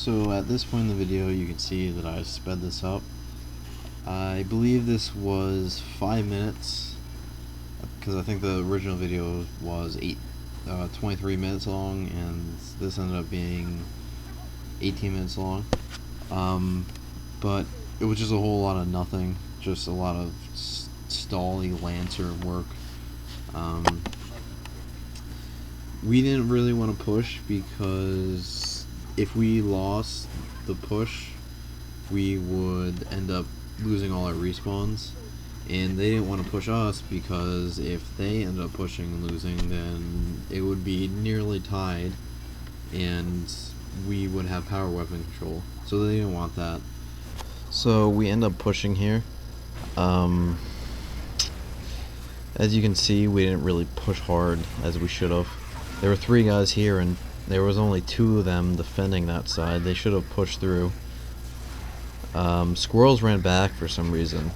So at this point in the video, you can see that I sped this up. I believe this was 5 minutes, because I think the original video was 23 minutes long, and this ended up being 18 minutes long. But it was just a whole lot of nothing, just a lot of stally Lancer work. We didn't really want to push because if we lost the push, we would end up losing all our respawns, and they didn't want to push us because if they ended up pushing and losing, then it would be nearly tied and we would have power weapon control, so they didn't want that. So we end up pushing here. As you can see, we didn't really push hard as we should have. There were 3 guys here and there was only 2 of them defending that side. They should have pushed through. Squirrels ran back for some reason.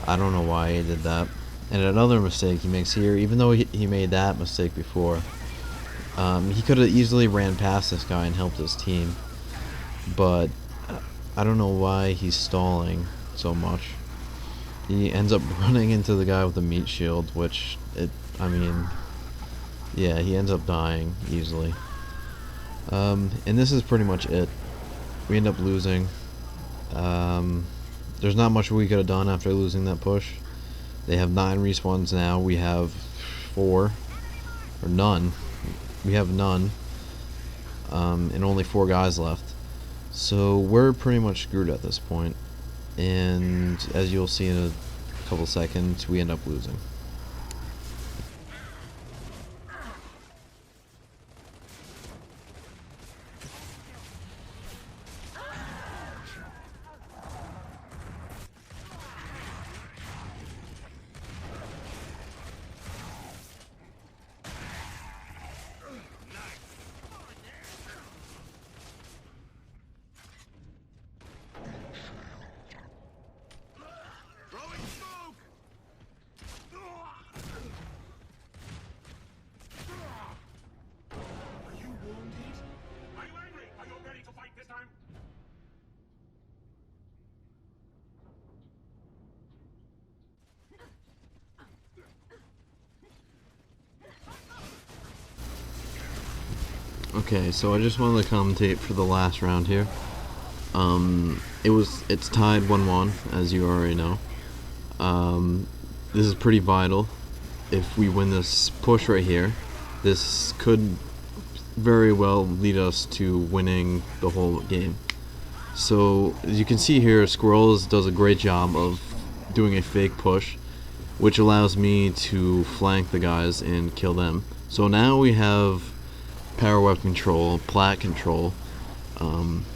I don't know why he did that. And another mistake he makes here, even though he made that mistake before, he could have easily ran past this guy and helped his team. But I don't know why he's stalling so much. He ends up running into the guy with the meat shield, which, yeah, he ends up dying easily. And this is pretty much it. We end up losing. There's not much we could have done after losing that push. They have 9 respawns now. We have 4. Or none. We have none. And only 4 guys left. So we're pretty much screwed at this point. And as you'll see in a couple seconds, we end up losing. Okay, so I just wanted to commentate for the last round here. It's tied 1-1, as you already know. This is pretty vital. If we win this push right here, this could very well lead us to winning the whole game. So, as you can see here, Squirrels does a great job of doing a fake push, which allows me to flank the guys and kill them. So now we have power weapon control, plat control.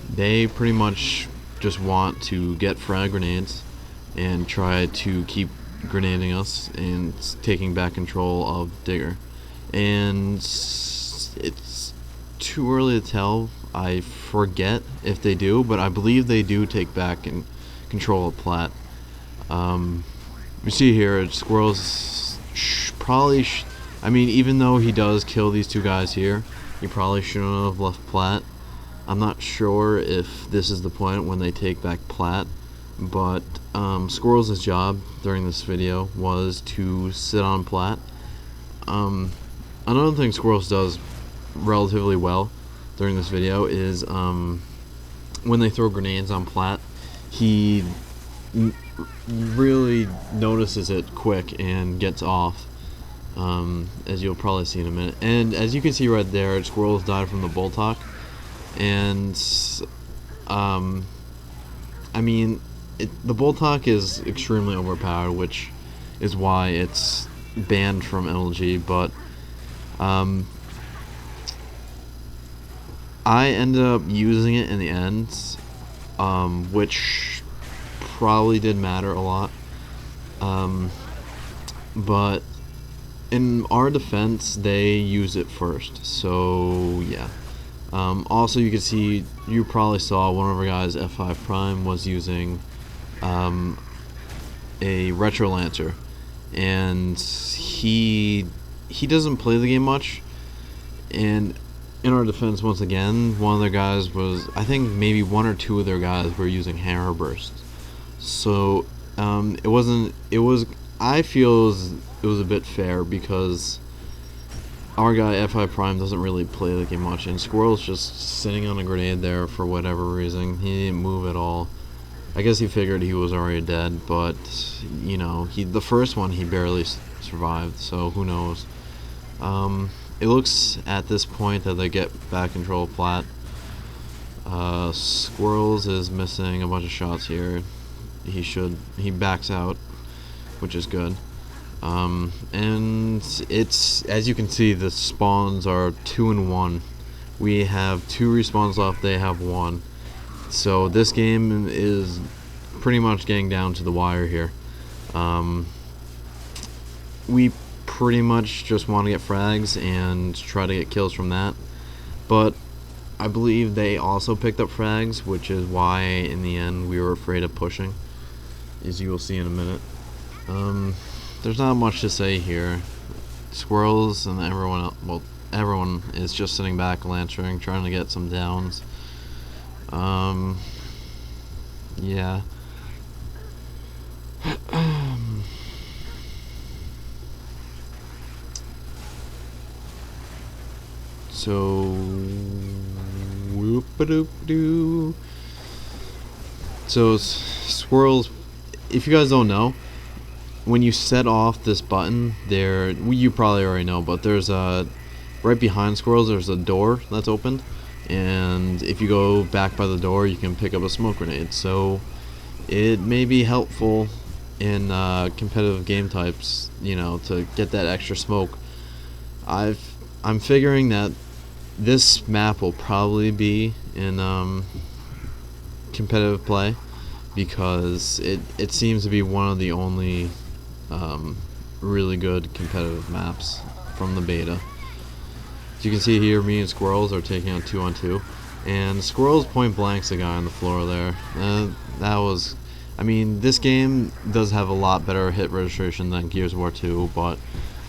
They pretty much just want to get frag grenades and try to keep grenading us and taking back control of Digger. And it's too early to tell. I forget if they do, but I believe they do take back and control of plat. You see here, Squirrels even though he does kill these 2 guys here, he probably shouldn't have left plat. I'm not sure if this is the point when they take back plat, but Squirrels' job during this video was to sit on plat. Another thing Squirrels does relatively well during this video is when they throw grenades on plat, he really notices it quick and gets off. As you'll probably see in a minute. And as you can see right there, Squirrels died from the bolt hawk. And, the bolt hawk is extremely overpowered, which is why it's banned from LG, but, I ended up using it in the end, which probably did matter a lot. But in our defense, they use it first, so yeah. Also, you can see, you probably saw one of our guys, F5 Prime, was using a Retro Lancer, and he doesn't play the game much, and in our defense, once again, one of their guys was, I think maybe one or two of their guys were using hammer burst. So it wasn't. It was. I feel it was a bit fair because our guy F5 Prime doesn't really play the game much, and Squirrel's just sitting on a grenade there for whatever reason. He didn't move at all. I guess he figured he was already dead, but you know, the first one he barely survived. So who knows? It looks at this point that they get back control flat. Squirrels is missing a bunch of shots here. He backs out, which is good. And it's, as you can see, the spawns are 2 and 1. We have 2 respawns left, they have 1. So this game is pretty much getting down to the wire here. We pretty much just want to get frags and try to get kills from that. But I believe they also picked up frags, which is why in the end we were afraid of pushing, as you will see in a minute. There's not much to say here. Squirrels and everyone else, well, everyone is just sitting back lancering, trying to get some downs. Yeah. So, whoop-a-doop-doo. So, Squirrels, if you guys don't know, when you set off this button, you probably already know, but there's right behind Squirrels, there's a door that's open, and if you go back by the door, you can pick up a smoke grenade. So, it may be helpful in competitive game types, you know, to get that extra smoke. I'm figuring that this map will probably be in competitive play because it seems to be one of the only really good competitive maps from the beta. As you can see here, me and Squirrels are taking on 2-on-2, and Squirrels point blanks the guy on the floor there. That was, I mean, this game does have a lot better hit registration than Gears of War 2, but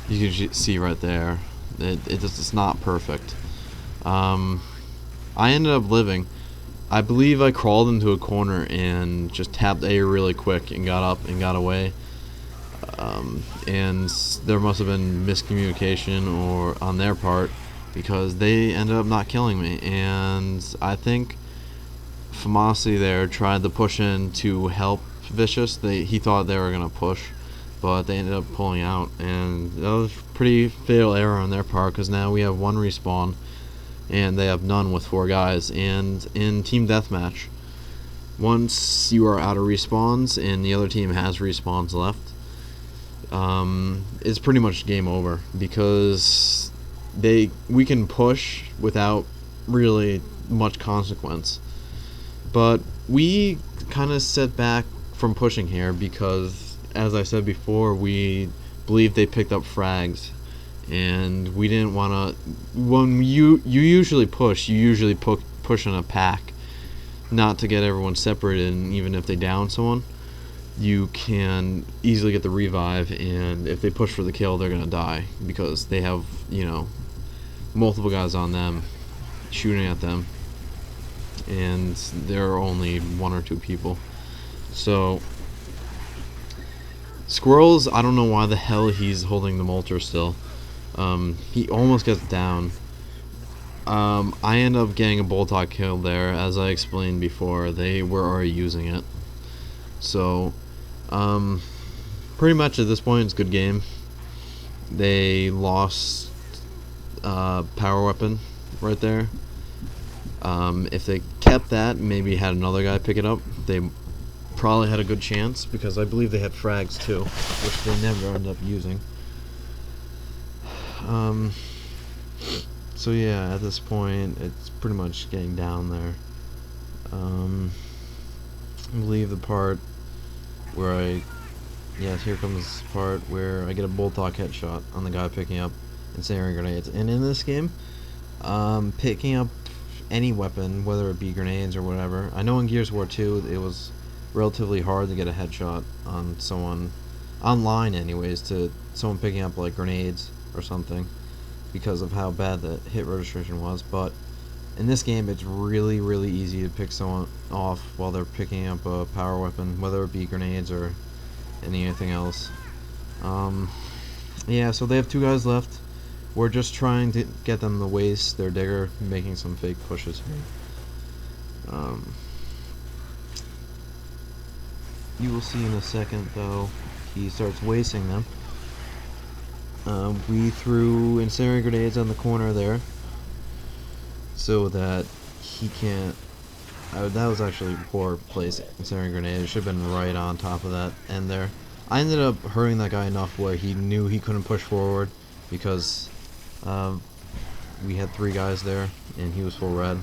you can see right there, it's not perfect. I ended up living. I believe I crawled into a corner and just tapped A really quick and got up and got away. And there must have been miscommunication or on their part because they ended up not killing me. And I think Famasi there tried to push in to help Vicious. He thought they were gonna push, but they ended up pulling out, and that was a pretty fatal error on their part because now we have 1 respawn and they have none with 4 guys. And in team deathmatch, once you are out of respawns and the other team has respawns left, it's pretty much game over because we can push without really much consequence. But we kind of set back from pushing here because, as I said before, we believe they picked up frags, and we didn't want to. When you usually push, you usually push in a pack, not to get everyone separated. And even if they down someone, you can easily get the revive, and if they push for the kill, they're gonna die because they have, you know, multiple guys on them shooting at them, and there are only 1 or 2 people. So Squirrels, I don't know why the hell he's holding the Molter still. He almost gets down. I end up getting a Boltok kill there. As I explained before, they were already using it. So, pretty much at this point, it's a good game. They lost power weapon right there. If they kept that, maybe had another guy pick it up, they probably had a good chance, because I believe they had frags too, which they never end up using. So yeah, at this point, it's pretty much getting down there. I believe the part where yes, here comes the part where I get a Boltok headshot on the guy picking up incendiary grenades. And in this game, picking up any weapon, whether it be grenades or whatever, I know in Gears of War 2 it was relatively hard to get a headshot on someone, online anyways, to someone picking up like grenades or something. because of how bad the hit registration was, but in this game it's really, really easy to pick someone off while they're picking up a power weapon, whether it be grenades or anything else. Yeah, so they have 2 guys left. We're just trying to get them to waste their digger, making some fake pushes here. You will see in a second, though, he starts wasting them. We threw incendiary grenades on the corner there, so that he can't. That was actually a poor place. Incendiary grenade. It should have been right on top of that end there. I ended up hurting that guy enough where he knew he couldn't push forward because we had 3 guys there and he was full red,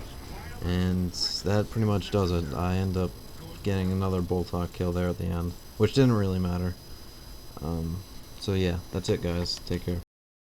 and that pretty much does it. I end up getting another Boltok kill there at the end, which didn't really matter. So yeah, that's it, guys. Take care.